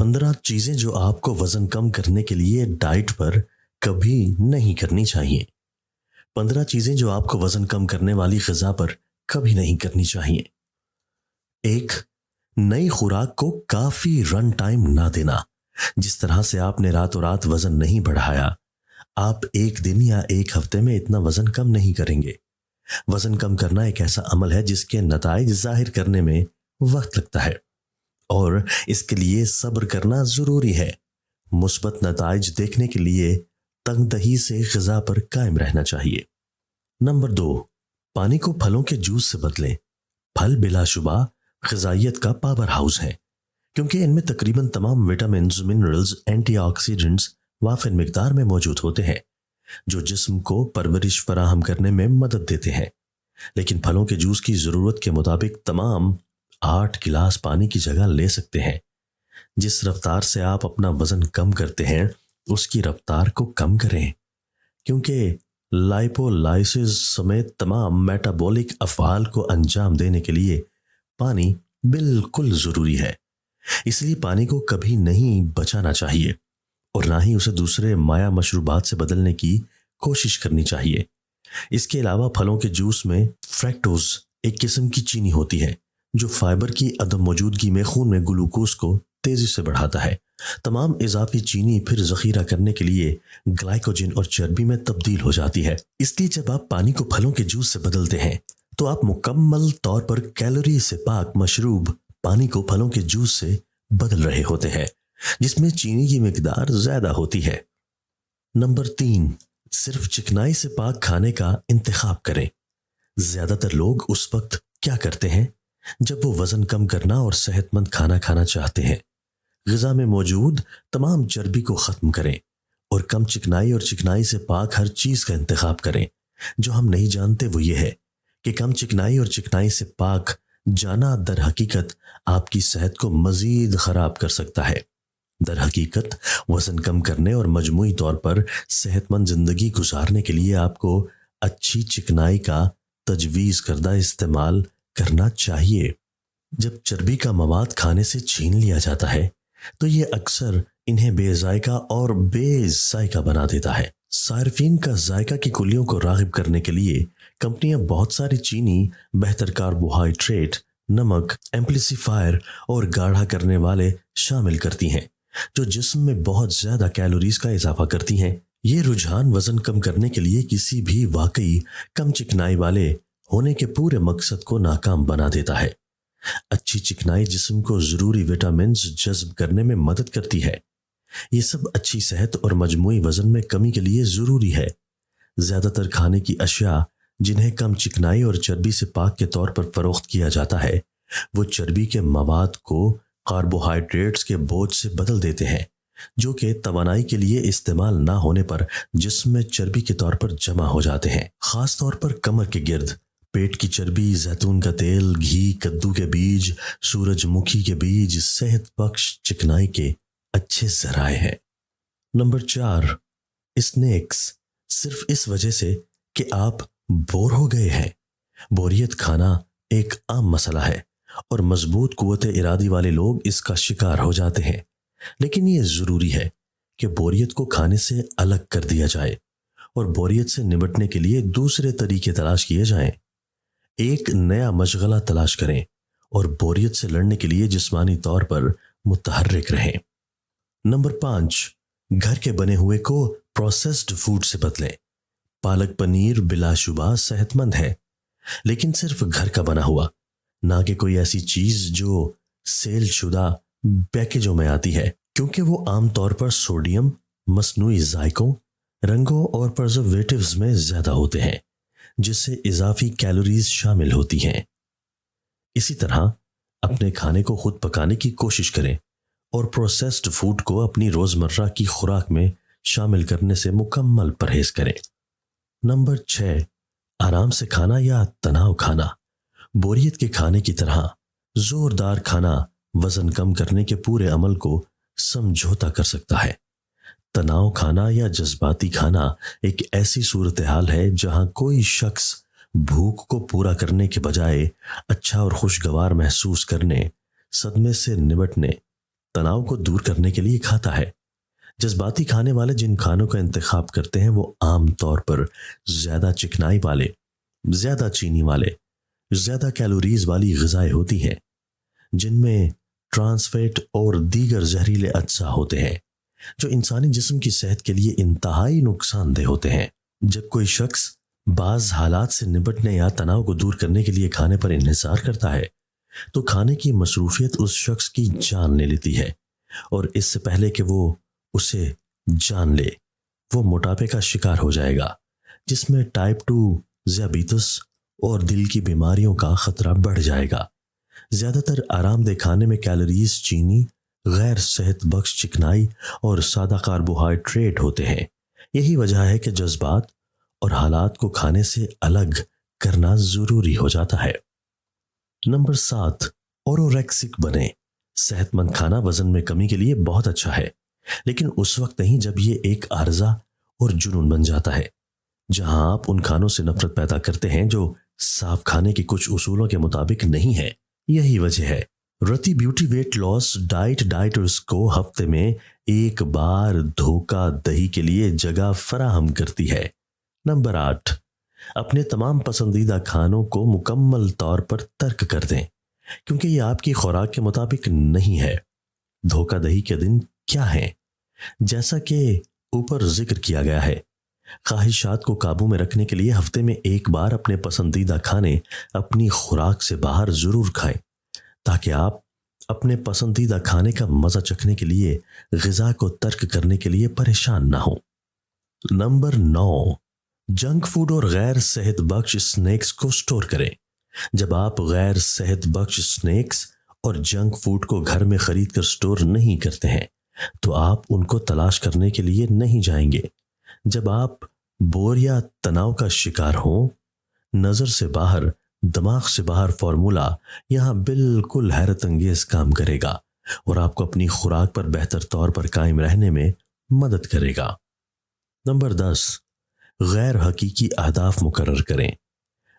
15 चीजें जो आपको वजन कम करने के लिए डाइट पर कभी नहीं करनी चाहिए। 15 चीजें जो आपको वजन कम करने वाली ग़िज़ा पर कभी नहीं करनी चाहिए। 1, नई खुराक को काफी रन टाइम ना देना। जिस तरह से आपने रातों रात वजन नहीं बढ़ाया, आप एक दिन या एक हफ्ते में इतना वजन कम नहीं करेंगे। वजन कम करना एक ऐसा अमल है जिसके नताइज जाहिर करने में वक्त लगता है और इसके लिए सब्र करना जरूरी है। मुस्बत नताइज देखने के लिए तंगदही से ग़िज़ा पर कायम रहना चाहिए। नंबर 2, पानी को फलों के जूस से बदलें। फल बिलाशुबा ग़िज़ाइयत का पावर हाउस है, क्योंकि इनमें तकरीबन तमाम विटामिन, मिनरल्स, एंटीऑक्सीडेंट्स वाफिर मिकदार में मौजूद होते हैं, जो जिस्म को परवरिश फराहम करने में मदद देते हैं। लेकिन फलों के जूस की ज़रूरत के मुताबिक तमाम 8 गिलास पानी की जगह ले सकते हैं। जिस रफ्तार से आप अपना वजन कम करते हैं, उसकी रफ्तार को कम करें, क्योंकि लाइपोलाइसिस समेत तमाम मेटाबॉलिक अफ़आल को अंजाम देने के लिए पानी बिल्कुल ज़रूरी है। इसलिए पानी को कभी नहीं बचाना चाहिए और ना ही उसे दूसरे माया मशरूबात से बदलने की कोशिश करनी चाहिए। इसके अलावा फलों के जूस में फ्रैक्टोज एक किस्म की चीनी होती है जो फाइबर की अदम मौजूदगी में खून में ग्लूकोज को तेजी से बढ़ाता है। तमाम इजाफी चीनी फिर ज़ख़ीरा करने के लिए ग्लाइकोजन और चर्बी में तब्दील हो जाती है। इसलिए जब आप पानी को फलों के जूस से बदलते हैं तो आप मुकम्मल तौर पर कैलोरी से पाक मशरूब पानी को फलों के जूस से बदल रहे होते हैं, जिसमें चीनी की मिकदार ज्यादा होती है। नंबर 3, सिर्फ चिकनाई से पाक खाने का इंतखाब करें। ज्यादातर लोग उस वक्त क्या करते हैं जब वो वजन कम करना और सेहतमंद खाना खाना चाहते हैं। ग़िज़ा में मौजूद तमाम चर्बी को ख़त्म करें और कम चिकनाई और चिकनाई से पाक हर चीज़ का इंतखाब करें। जो हम नहीं जानते वो ये है कि कम चिकनाई और चिकनाई से पाक जाना दर हकीकत आपकी सेहत को मज़ीद ख़राब कर सकता है। दर हकीकत वज़न कम करने और मजमूई तौर पर सेहतमंद ज़िंदगी गुजारने के लिए आपको अच्छी चिकनाई का तजवीज़ करदा इस्तेमाल करना चाहिए। जब चर्बी का मवाद खाने से छीन लिया जाता है तो ये अक्सर इन्हें बेजायका और बेजायका बना देता है। सार्फिन का जायका की कुलियों को राग़िब करने के लिए कंपनियां बहुत सारी चीनी, बेहतर कार्बोहाइड्रेट, नमक, एम्प्लीसिफायर और गाढ़ा करने वाले शामिल करती हैं, जो जिस्म में बहुत ज्यादा कैलोरीज का इजाफा करती हैं। ये रुझान वजन कम करने के लिए किसी भी वाकई कम चिकनाई वाले होने के पूरे मकसद को नाकाम बना देता है। अच्छी चिकनाई जिस्म को जरूरी विटामिन जज्ब करने में मदद करती है। ये सब अच्छी सेहत और मजमूई वजन में कमी के लिए जरूरी है। ज्यादातर खाने की अशिया जिन्हें कम चिकनाई और चर्बी से पाक के तौर पर फरोख्त किया जाता है, वो चर्बी के मवाद को कार्बोहाइड्रेट्स के बोझ से बदल देते हैं, जो कि तवानाई के लिए इस्तेमाल ना होने पर जिस्म में चर्बी के तौर पर जमा हो जाते हैं। खास तौर पर कमर के गिर्द, पेट की चर्बी, जैतून का तेल, घी, कद्दू के बीज, सूरजमुखी के बीज सेहत बख्श चिकनाई के अच्छे ज़राए हैं। Number 4, snacks. सिर्फ इस वजह से कि आप बोर हो गए हैं। बोरियत खाना एक आम मसला है और मजबूत कुव्वत इरादी वाले लोग इसका शिकार हो जाते हैं। लेकिन ये ज़रूरी है कि बोरियत को खाने से अलग कर दिया जाए और बोरियत से निपटने के लिए दूसरे तरीके तलाश किए जाएं। एक नया मशगला तलाश करें और बोरियत से लड़ने के लिए जिस्मानी तौर पर मुतहर्रिक रहें। नंबर 5, घर के बने हुए को प्रोसेस्ड फूड से बदलें। पालक पनीर बिलाशुबा सेहतमंद है, लेकिन सिर्फ घर का बना हुआ, ना कि कोई ऐसी चीज जो सेल शुदा पैकेजों में आती है, क्योंकि वो आमतौर पर सोडियम, मसनूई जायकों, रंगों और प्रिजर्वेटिव्स में ज्यादा होते हैं, जिससे इजाफी कैलोरीज शामिल होती हैं। इसी तरह अपने खाने को खुद पकाने की कोशिश करें और प्रोसेस्ड फूड को अपनी रोजमर्रा की खुराक में शामिल करने से मुकम्मल परहेज करें। नंबर 6, आराम से खाना या तनाव खाना। बोरियत के खाने की तरह जोरदार खाना वजन कम करने के पूरे अमल को समझौता कर सकता है। तनाव खाना या जज्बाती खाना एक ऐसी सूरत हाल है जहां कोई शख्स भूख को पूरा करने के बजाय अच्छा और खुशगवार महसूस करने, सदमे से निपटने तनाव को दूर करने के लिए खाता है। जज्बाती खाने वाले जिन खानों का इंतखाब करते हैं वो आम तौर पर ज्यादा चिकनाई वाले, ज्यादा चीनी वाले, ज्यादा कैलोरीज वाली ग़िज़ाएं होती हैं, जिनमें ट्रांसफैट और दीगर जहरीले अज्जा होते हैं जो इंसानी जिस्म की सेहत के लिए इंतहाई नुकसानदेह होते हैं। जब कोई शख्स बाज हालात से निपटने या तनाव को दूर करने के लिए खाने पर इन्हिसार करता है तो खाने की मसरूफियत उस शख्स की जान ले लेती है, और इससे पहले कि वो उसे जान ले वो मोटापे का शिकार हो जाएगा, जिसमें टाइप 2 ज़ियाबीतस और दिल की बीमारियों का खतरा बढ़ जाएगा। ज़्यादातर आरामदेह खाने में कैलोरीज, चीनी, गैर सेहत बख्श चिकनाई और सादा कार्बोहाइड्रेट होते हैं। यही वजह है कि जज्बात और हालात को खाने से अलग करना ज़रूरी हो जाता है। नंबर 7, ओरोरेक्सिक बने। सेहतमंद खाना वजन में कमी के लिए बहुत अच्छा है, लेकिन उस वक्त नहीं जब ये एक आर्जा और जुनून बन जाता है, जहां आप उन खानों से नफरत पैदा करते हैं जो साफ खाने के कुछ उसूलों के मुताबिक नहीं है। यही वजह है रति ब्यूटी वेट लॉस डाइटर्स को हफ्ते में एक बार धोखा दही के लिए जगह फराहम करती है। नंबर 8, अपने तमाम पसंदीदा खानों को मुकम्मल तौर पर तर्क कर दें, क्योंकि ये आपकी खुराक के मुताबिक नहीं है। धोखा दही के दिन क्या है? जैसा कि ऊपर जिक्र किया गया है, ख्वाहिशात को काबू में रखने के लिए हफ्ते में एक बार अपने पसंदीदा खाने अपनी खुराक से बाहर जरूर खाएं, ताकि आप अपने पसंदीदा खाने का मजा चखने के लिए ग़िज़ा को तर्क करने के लिए परेशान ना हो। नंबर 9, जंक फूड और गैर सेहत बख्श स्नैक्स को स्टोर करें। जब आप गैर सेहत बख्श स्नैक्स और जंक फूड को घर में खरीद कर स्टोर नहीं करते हैं तो आप उनको तलाश करने के लिए नहीं जाएंगे। जब आप बोर या तनाव का शिकार हो, नजर से बाहर दिमाग से बाहर फॉर्मूला यहां बिल्कुल हैरत अंगेज काम करेगा और आपको अपनी खुराक पर बेहतर तौर पर कायम रहने में मदद करेगा। नंबर 10, गैर हकीकी अहदाफ मुकर्रर करें।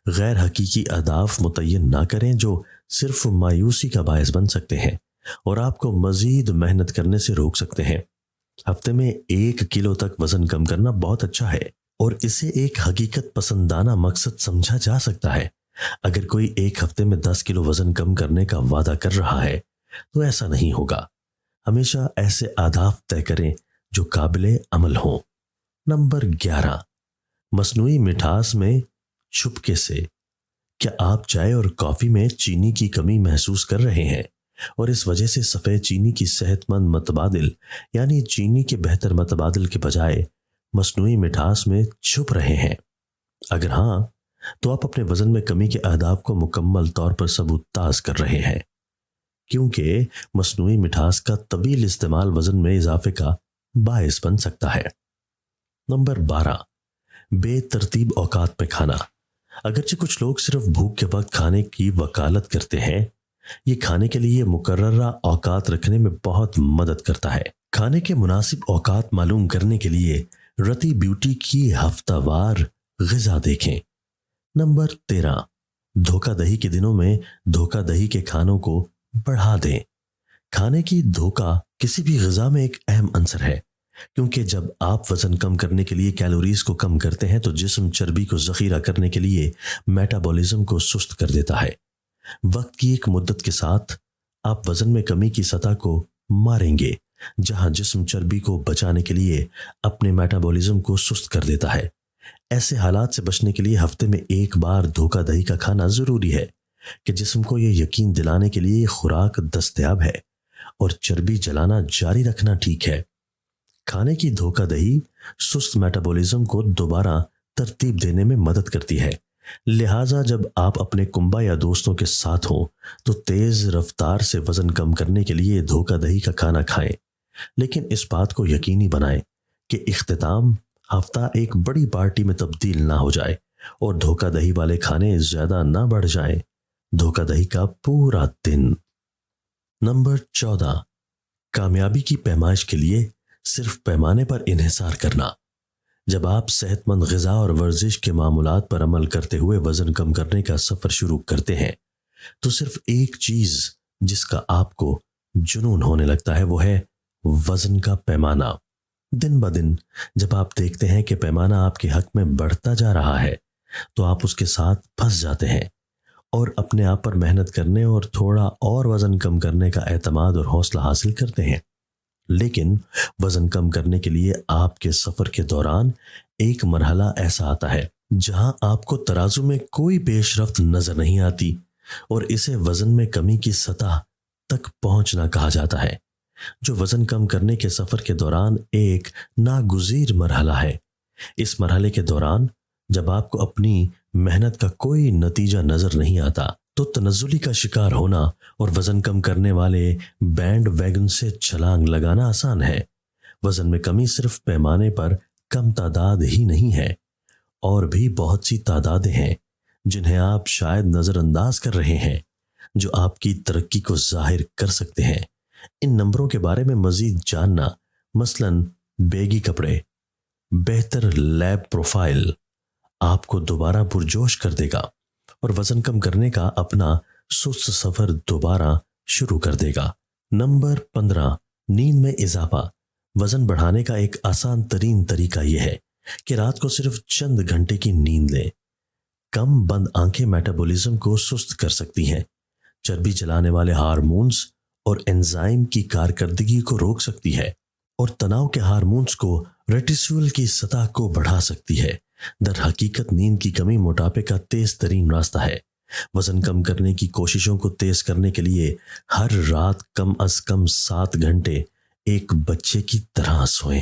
गैर हकीकी अहदाफ मुतय्यन ना करें जो सिर्फ मायूसी का बायस बन सकते हैं और आपको मजीद मेहनत करने से रोक सकते हैं। हफ्ते में 1 किलो तक वजन कम करना बहुत अच्छा है और इसे एक हकीकत पसंदाना मकसद समझा जा सकता है। अगर कोई एक हफ्ते में 10 किलो वजन कम करने का वादा कर रहा है तो ऐसा नहीं होगा। हमेशा ऐसे अहदाफ तय करें जो काबिले अमल हों। नंबर 11, मसनूई मिठास में चुपके से। क्या आप चाय और कॉफी में चीनी की कमी महसूस कर रहे हैं और इस वजह से सफ़ेद चीनी की सेहतमंद मतबादिल यानी चीनी के बेहतर मतबादिल के बजाय मसनूई मिठास में छुप रहे हैं? अगर हाँ, तो आप अपने वजन में कमी के अहदाफ को मुकम्मल तौर पर सबूताज कर रहे हैं, क्योंकि मसनूई मिठास का तवील इस्तेमाल वजन में इजाफे का बायस बन सकता है। नंबर 12, बेतरतीब औकात में खाना। अगरचे कुछ लोग सिर्फ भूख के वक्त खाने की वकालत करते हैं, ये खाने के लिए मुकर्ररा औकात रखने में बहुत मदद करता है। खाने के मुनासिब औकात मालूम करने के लिए रति ब्यूटी की हफ्तावार ग़िज़ा देखें। नंबर 13, धोखा दही के दिनों में धोखा दही के खानों को बढ़ा दें। खाने की धोखा किसी भी ग़िज़ा में एक अहम अंसर है, क्योंकि जब आप वजन कम करने के लिए कैलोरीज को कम करते हैं तो जिस्म चर्बी को ज़ख़ीरा करने के लिए मेटाबॉलिज्म को सुस्त कर देता है। वक्त की एक मुद्दत के साथ आप वजन में कमी की सतह को मारेंगे, जहां जिस्म चर्बी को बचाने के लिए अपने मेटाबॉलिज्म को सुस्त कर देता है। ऐसे हालात से बचने के लिए हफ्ते में एक बार धोखा दही का खाना जरूरी है कि जिस्म को यह यकीन दिलाने के लिए खुराक दस्तयाब है और चर्बी जलाना जारी रखना ठीक है। खाने की धोखा दही सुस्त मेटाबॉलिज्म को दोबारा तरतीब देने में मदद करती है। लिहाजा जब आप अपने कुंबा या दोस्तों के साथ हों तो तेज रफ्तार से वजन कम करने के लिए धोखा दही का खाना खाएं, लेकिन इस बात को यकीनी बनाएं कि इख्तिताम हफ्ता एक बड़ी पार्टी में तब्दील ना हो जाए और धोखा दही वाले खाने ज्यादा ना बढ़ जाएं। धोखा दही का पूरा दिन। नंबर 14, कामयाबी की पैमाइश के लिए सिर्फ पैमाने पर इन्हिसार करना। जब आप सेहतमंद ग़िज़ा और वर्जिश के मामूलात पर अमल करते हुए वजन कम करने का सफ़र शुरू करते हैं तो सिर्फ एक चीज़ जिसका आपको जुनून होने लगता है वो है वजन का पैमाना। दिन ब दिन जब आप देखते हैं कि पैमाना आपके हक में बढ़ता जा रहा है तो आप उसके साथ फंस जाते हैं और अपने आप पर मेहनत करने और थोड़ा और वजन कम करने का एतमाद और हौसला हासिल करते हैं। लेकिन वजन कम करने के लिए आपके सफर के दौरान एक मरहला ऐसा आता है जहां आपको तराजू में कोई पेशरफ्त नजर नहीं आती और इसे वजन में कमी की सतह तक पहुंचना कहा जाता है, जो वजन कम करने के सफर के दौरान एक नागुज़ीर मरहला है। इस मरहले के दौरान जब आपको अपनी मेहनत का कोई नतीजा नजर नहीं आता तो तनज़्ज़ुली का शिकार होना और वजन कम करने वाले बैंड वैगन से छलांग लगाना आसान है। वजन में कमी सिर्फ पैमाने पर कम तादाद ही नहीं है, और भी बहुत सी तादादें हैं जिन्हें आप शायद नजरअंदाज कर रहे हैं, जो आपकी तरक्की को जाहिर कर सकते हैं। इन नंबरों के बारे में मजीद जानना, मसलन बेगी कपड़े, बेहतर लैब प्रोफाइल आपको दोबारा पुरजोश कर देगा और वजन कम करने का अपना सुस्त सफर दोबारा शुरू कर देगा। नंबर 15, नींद में इजाफा। वजन बढ़ाने का एक आसान तरीन तरीका यह है कि रात को सिर्फ चंद घंटे की नींद लें। कम बंद आंखें मेटाबॉलिज्म को सुस्त कर सकती हैं, चर्बी जलाने वाले हार्मोन्स और एंजाइम की कारकर्दगी को रोक सकती है और तनाव के हार्मोन्स को रेटिसोल की सतह को बढ़ा सकती है। दर हकीकत नींद की कमी मोटापे का तेज तरीन रास्ता है। वजन कम करने की कोशिशों को तेज करने के लिए हर रात कम अज कम 7 घंटे एक बच्चे की तरह सोएं।